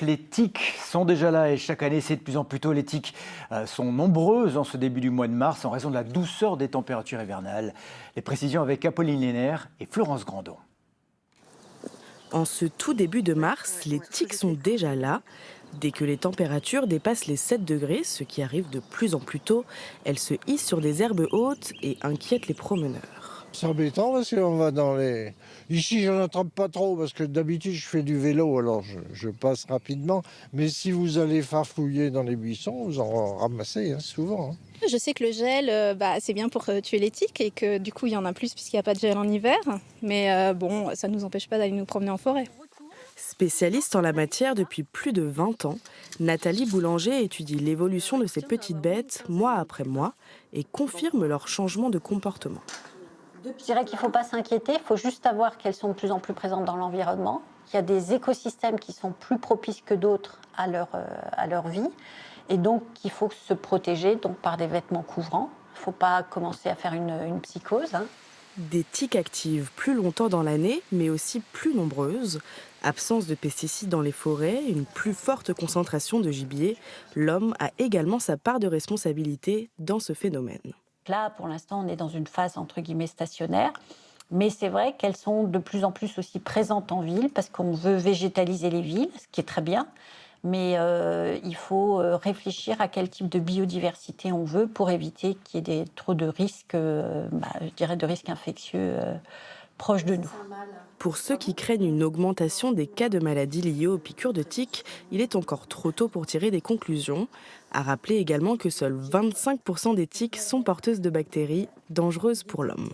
Les tiques sont déjà là et chaque année c'est de plus en plus tôt. Les tiques sont nombreuses en ce début du mois de mars en raison de la douceur des températures hivernales. Les précisions avec Apolline Lénaire et Florence Grandon. En ce tout début de mars, les tiques sont déjà là. Dès que les températures dépassent les 7 degrés, ce qui arrive de plus en plus tôt, elles se hissent sur des herbes hautes et inquiètent les promeneurs. C'est embêtant parce qu'on va dans les... Ici, j'en attrape pas trop parce que d'habitude, je fais du vélo, alors je passe rapidement. Mais si vous allez farfouiller dans les buissons, vous en ramassez souvent. Je sais que le gel, c'est bien pour tuer les tiques et que du coup, il y en a plus puisqu'il n'y a pas de gel en hiver. Mais bon, ça ne nous empêche pas d'aller nous promener en forêt. Spécialiste en la matière depuis plus de 20 ans, Nathalie Boulanger étudie l'évolution de ces petites bêtes mois après mois et confirme leur changement de comportement. Je dirais qu'il ne faut pas s'inquiéter, il faut juste savoir qu'elles sont de plus en plus présentes dans l'environnement. Il y a des écosystèmes qui sont plus propices que d'autres à leur vie. Et donc, il faut se protéger donc, par des vêtements couvrants. Il ne faut pas commencer à faire une psychose. Des tiques actives plus longtemps dans l'année, mais aussi plus nombreuses. Absence de pesticides dans les forêts, une plus forte concentration de gibier. L'homme a également sa part de responsabilité dans ce phénomène. Là, pour l'instant, on est dans une phase entre guillemets stationnaire. Mais c'est vrai qu'elles sont de plus en plus aussi présentes en ville parce qu'on veut végétaliser les villes, ce qui est très bien. Mais il faut réfléchir à quel type de biodiversité on veut pour éviter qu'il y ait trop de risques, je dirais de risques infectieux proches de nous. Pour ceux qui craignent une augmentation des cas de maladies liées aux piqûres de tiques, il est encore trop tôt pour tirer des conclusions. À rappeler également que seuls 25% des tiques sont porteuses de bactéries dangereuses pour l'homme.